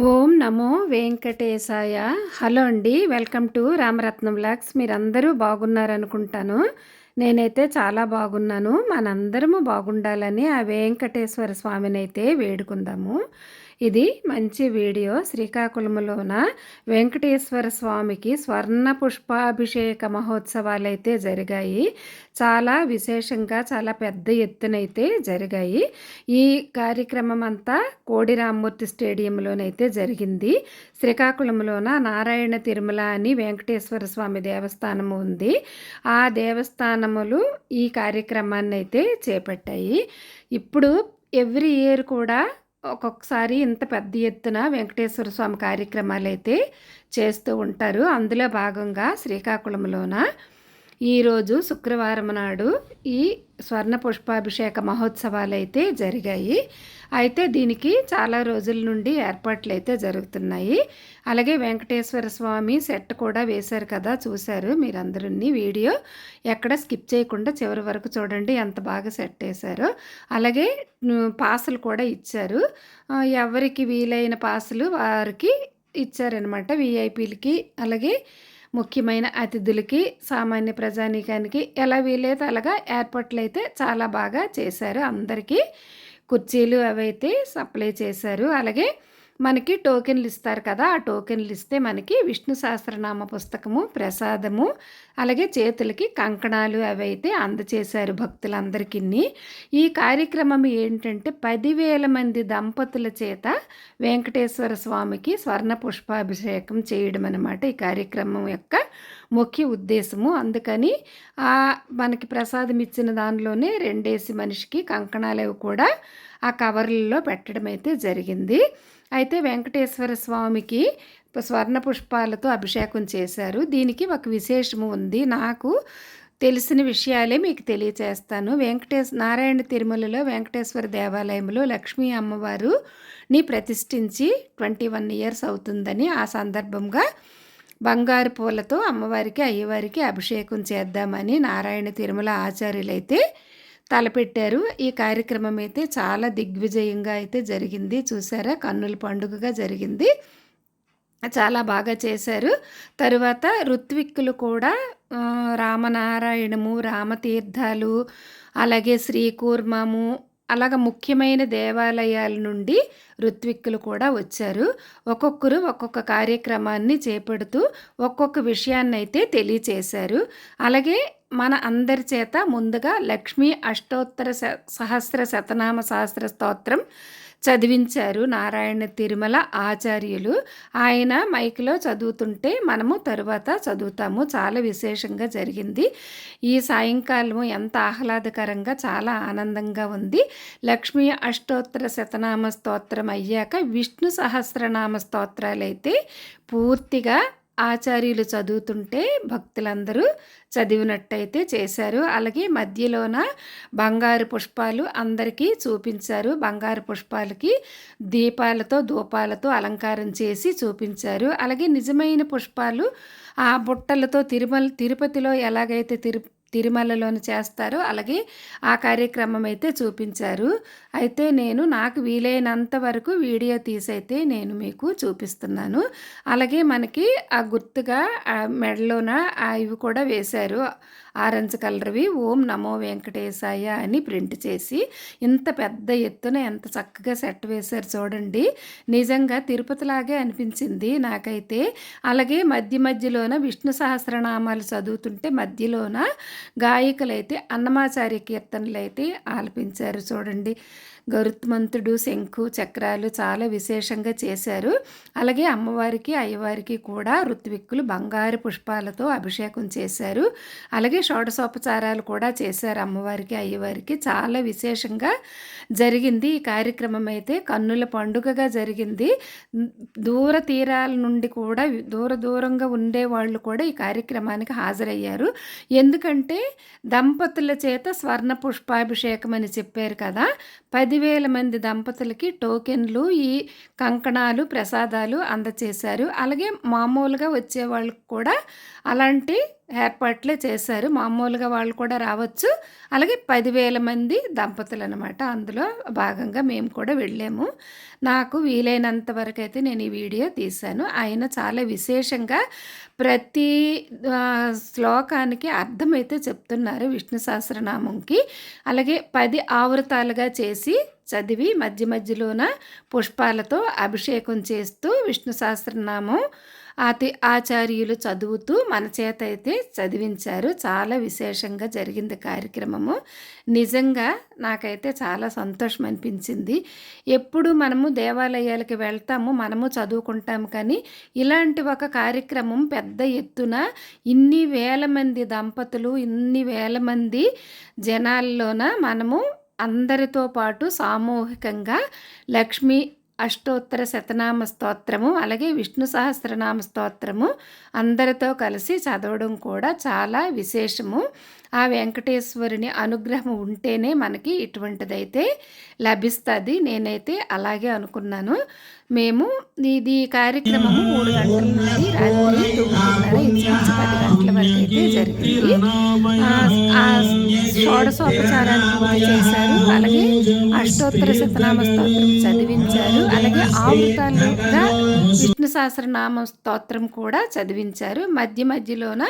ఓం నమో వెంకటేశాయ. Hello అండి. Welcome to Ramaratnam vlogs. మీరందరూ బాగున్నారనుకుంటాను. నేనైతే చాలా బాగున్నాను. మనందరము బాగుండాలని ఆ వెంకటేశ్వర స్వామినైతే వేడుకుందాము. ఇది మంచి వీడియో. శ్రీకాకుళంలోన వెంకటేశ్వర స్వామికి స్వర్ణ పుష్పాభిషేక మహోత్సవాలైతే జరిగాయి. చాలా విశేషంగా చాలా పెద్ద ఎత్తునైతే జరిగాయి. ఈ కార్యక్రమం అంతా కోడి రామ్మూర్తి స్టేడియంలోనైతే జరిగింది. శ్రీకాకుళంలోన నారాయణ తిరుమల అని వెంకటేశ్వర స్వామి దేవస్థానము ఉంది. ఆ దేవస్థానములు ఈ కార్యక్రమాన్ని అయితే చేపట్టాయి. ఇప్పుడు ఎవ్రీ ఇయర్ కూడా ఒక్కొక్కసారి ఇంత పెద్ద ఎత్తున వెంకటేశ్వర స్వామి కార్యక్రమాలు అయితే చేస్తూ ఉంటారు. అందులో భాగంగా శ్రీకాకుళంలోన ఈరోజు శుక్రవారం నాడు ఈ స్వర్ణ పుష్పాభిషేక మహోత్సవాలు అయితే జరిగాయి. అయితే దీనికి చాలా రోజుల నుండి ఏర్పాట్లు అయితే జరుగుతున్నాయి. అలాగే వెంకటేశ్వర స్వామి సెట్ కూడా వేశారు కదా, చూశారు మీరందరూ. వీడియో ఎక్కడ స్కిప్ చేయకుండా చివరి వరకు చూడండి, ఎంత బాగా సెట్ వేశారో. అలాగే పాసులు కూడా ఇచ్చారు. ఎవరికి వీలైన పాసులు వారికి ఇచ్చారనమాట, విఐపీలకి. అలాగే ముఖ్యమైన అతిథులకి, సామాన్య ప్రజానీకానికి ఎలా వీలైతే అలాగా ఏర్పాట్లు అయితే చాలా బాగా చేశారు. అందరికీ కుర్చీలు అవైతే సప్లై చేశారు. అలాగే మనకి టోకెన్లు ఇస్తారు కదా, ఆ టోకెన్లు ఇస్తే మనకి విష్ణు సహస్రనామ పుస్తకము, ప్రసాదము, అలాగే చేతులకి కంకణాలు అవైతే అందచేశారు భక్తులందరికీ. ఈ కార్యక్రమం ఏంటంటే 10,000 మంది దంపతుల చేత వెంకటేశ్వర స్వామికి స్వర్ణ పుష్పాభిషేకం చేయడం అన్నమాట ఈ కార్యక్రమం యొక్క ముఖ్య ఉద్దేశము. అందుకని మనకి ప్రసాదం ఇచ్చిన దానిలోనే 2 మనిషికి కంకణాలు కూడా ఆ కవర్లలో పెట్టడం అయితే జరిగింది. అయితే వెంకటేశ్వర స్వామికి స్వర్ణ పుష్పాలతో అభిషేకం చేశారు. దీనికి ఒక విశేషము ఉంది. నాకు తెలిసిన విషయాలే మీకు తెలియచేస్తాను. నారాయణ తిరుమలలో వెంకటేశ్వర దేవాలయంలో లక్ష్మీ అమ్మవారుని ప్రతిష్ఠించి 21 ఇయర్స్ అవుతుందని, ఆ సందర్భంగా బంగారు పూలతో అమ్మవారికి అయ్యవారికి అభిషేకం చేద్దామని నారాయణ తిరుమల ఆచార్యులైతే తలపెట్టారు. ఈ కార్యక్రమం అయితే చాలా దిగ్విజయంగా అయితే జరిగింది. చూసారా, కన్నుల పండుగగా జరిగింది. చాలా బాగా చేశారు. తరువాత ఋత్విక్కులు కూడా రామనారాయణము, రామతీర్థాలు, అలాగే శ్రీకూర్మము, అలాగ ముఖ్యమైన దేవాలయాల నుండి ఋత్విక్కులు కూడా వచ్చారు. ఒక్కొక్కరు ఒక్కొక్క కార్యక్రమాన్ని చేపడుతూ ఒక్కొక్క విషయాన్ని అయితే తెలియచేశారు. అలాగే మన అందరి చేత ముందుగా లక్ష్మీ అష్టోత్తర సహస్ర శతనామ సహస్ర స్తోత్రం చదివించారు నారాయణ తిరుమల ఆచార్యులు. ఆయన మైక్లో చదువుతుంటే మనము తరువాత చదువుతాము. చాలా విశేషంగా జరిగింది. ఈ సాయంకాలము ఎంత ఆహ్లాదకరంగా, చాలా ఆనందంగా ఉంది. లక్ష్మీ అష్టోత్తర శతనామ స్తోత్రం అయ్యాక విష్ణు సహస్రనామ స్తోత్రాలు అయితే పూర్తిగా ఆచార్యులు చదువుతుంటే భక్తులందరూ చదివినట్టయితే చేశారు. అలాగే మధ్యలోన బంగారు పుష్పాలు అందరికీ చూపించారు. బంగారు పుష్పాలకి దీపాలతో, ధూపాలతో అలంకారం చేసి చూపించారు. అలాగే నిజమైన పుష్పాలు ఆ బుట్టలతో తిరుపతిలో ఎలాగైతే తిరుమలలోని చేస్తారో అలాగే ఆ కార్యక్రమం అయితే చూపించారు. అయితే నాకు వీలైనంత వరకు వీడియో తీసైతే నేను మీకు చూపిస్తున్నాను. అలాగే మనకి ఆ గుర్తుగా మెడలోన ఇవి కూడా వేశారు, ఆరెంజ్ కలర్వి, ఓం నమో వెంకటేశాయ అని ప్రింట్ చేసి. ఇంత పెద్ద ఎత్తున ఎంత చక్కగా సెట్ వేశారు చూడండి. నిజంగా తిరుపతిలాగే అనిపించింది నాకైతే. అలాగే మధ్యలోన విష్ణు సహస్రనామాలు చదువుతుంటే మధ్యలోన గాయకులైతే అన్నమాచార్య కీర్తనలు అయితే ఆలపించారు చూడండి. గరుత్మంతుడు, శంఖు, చక్రాలు చాలా విశేషంగా చేశారు. అలాగే అమ్మవారికి అయ్యవారికి కూడా ఋత్విక్కులు బంగారు పుష్పాలతో అభిషేకం చేశారు. అలాగే షోడశోపచారాలు కూడా చేశారు అమ్మవారికి అయ్యవారికి. చాలా విశేషంగా జరిగింది ఈ కార్యక్రమం అయితే. కన్నుల పండుగగా జరిగింది. దూర తీరాల నుండి కూడా దూరంగా ఉండేవాళ్ళు కూడా ఈ కార్యక్రమానికి హాజరయ్యారు. ఎందుకంటే దంపతుల చేత స్వర్ణ పుష్పాభిషేకం అని చెప్పారు కదా, 10,000 మంది దంపతులకి టోకెన్లు, ఈ కంకణాలు, ప్రసాదాలు అందచేశారు. అలాగే మామూలుగా వచ్చే వాళ్ళకు కూడా అలాంటి ఏర్పాట్లే చేశారు. మామూలుగా వాళ్ళు కూడా రావచ్చు. అలాగే 10,000 మంది దంపతులనమాట. అందులో భాగంగా మేము కూడా వెళ్ళాము. నాకు వీలైనంత వరకైతే నేను ఈ వీడియో తీశాను. ఆయన చాలా విశేషంగా ప్రతి శ్లోకానికి అర్థమైతే చెప్తున్నారు విష్ణు సహస్రనామంకి. అలాగే 10 ఆవృతాలుగా చేసి చదివి మధ్య మధ్యలోన పుష్పాలతో అభిషేకం చేస్తూ విష్ణు సహస్రనామం ఆచార్యులు చదువుతూ మన చేత అయితే చదివించారు. చాలా విశేషంగా జరిగింది కార్యక్రమము. నిజంగా నాకైతే చాలా సంతోషం అనిపించింది. ఎప్పుడు మనము దేవాలయాలకి వెళ్తాము, మనము చదువుకుంటాము, కానీ ఇలాంటి ఒక కార్యక్రమం పెద్ద ఎత్తున ఇన్ని వేల మంది దంపతులు, ఇన్ని వేల మంది జనాల్లోన మనము అందరితో పాటు సామూహికంగా లక్ష్మీ అష్టోత్తర శతనామ స్తోత్రము, అలాగే విష్ణు సహస్రనామ స్తోత్రము అందరితో కలిసి చదవడం కూడా చాలా విశేషము. ఆ వెంకటేశ్వరుని అనుగ్రహం ఉంటేనే మనకి ఇటువంటిదైతే లభిస్తుంది. నేనైతే అలాగే అనుకున్నాను. మేము ఇది కార్యక్రమము 3 గంటల నుండి రాత్రి 9:30 ఇంచుమించు 10 గంటల వరకు అయితే జరిగింది. షోడశోపచారాలు పూర్తి చేశారు. అలాగే అష్టోత్తర శతనామ స్తోత్రం చదివించారు. అలాగే ఆవృతాలుగా విష్ణు సహస్రనామ స్తోత్రం కూడా చదివించారు. మధ్య మధ్యలోన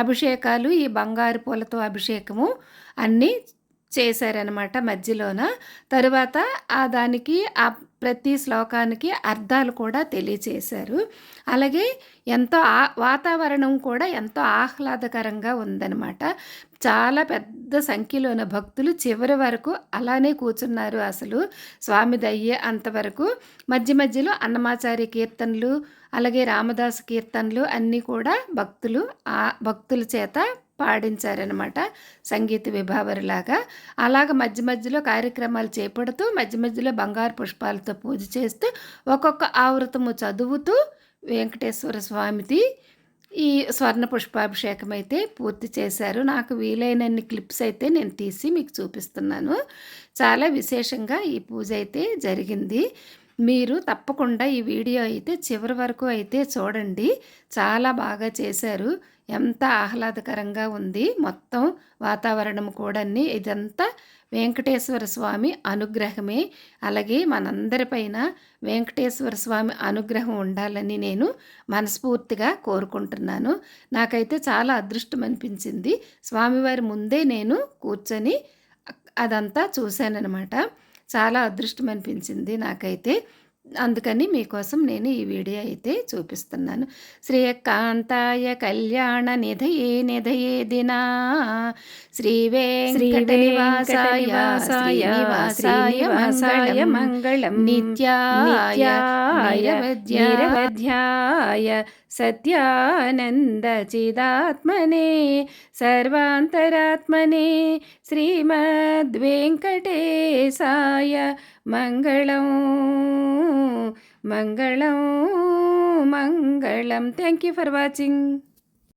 అభిషేకాలు, ఈ బంగారు పూలతో అభిషేకము అన్నీ చేశారనమాట మధ్యలోన. తరువాత దానికి ప్రతి శ్లోకానికి అర్థాలు కూడా తెలియచేశారు. అలాగే ఎంతో వాతావరణం కూడా ఎంతో ఆహ్లాదకరంగా ఉందన్నమాట. చాలా పెద్ద సంఖ్యలోన భక్తులు చివరి వరకు అలానే కూర్చున్నారు. అసలు స్వామి దయ్యే అంతవరకు. మధ్య మధ్యలో అన్నమాచార్య కీర్తనలు, అలాగే రామదాసు కీర్తనలు అన్నీ కూడా భక్తుల చేత పాడించారనమాట, సంగీత విభావరిలాగా. అలాగ మధ్య మధ్యలో కార్యక్రమాలు చేపడుతూ మధ్య మధ్యలో బంగారు పుష్పాలతో పూజ చేస్తూ ఒక్కొక్క ఆవృతము చదువుతూ వెంకటేశ్వర స్వామిది ఈ స్వర్ణ పుష్పాభిషేకం అయితే పూర్తి చేశారు. నాకు వీలైనన్ని క్లిప్స్ అయితే నేను తీసి మీకు చూపిస్తున్నాను. చాలా విశేషంగా ఈ పూజ అయితే జరిగింది. మీరు తప్పకుండా ఈ వీడియో అయితే చివరి వరకు అయితే చూడండి. చాలా బాగా చేశారు. ఎంత ఆహ్లాదకరంగా ఉంది మొత్తం వాతావరణం కూడా. ఇదంతా వెంకటేశ్వర స్వామి అనుగ్రహమే. అలాగే మనందరిపైన వెంకటేశ్వర స్వామి అనుగ్రహం ఉండాలని నేను మనస్ఫూర్తిగా కోరుకుంటున్నాను. నాకైతే చాలా అదృష్టం అనిపించింది. స్వామివారి ముందే నేను కూర్చొని అదంతా చూశానన్నమాట. చాలా అదృష్టం అనిపించింది నాకైతే. అందుకని మీకోసం నేను ఈ వీడియో అయితే చూపిస్తున్నాను. శ్రీకాంతాయ కళ్యాణ నిధయే దినా శ్రీ వెంకటనివాసాయ మంగళం నిత్యాయ నిరవధ్యాయ సత్యానంద చిదాత్మనే సర్వాంతరాత్మనే శ్రీమద్వేంకటేశాయ మంగళం మంగళం మంగళం. Thank you for watching.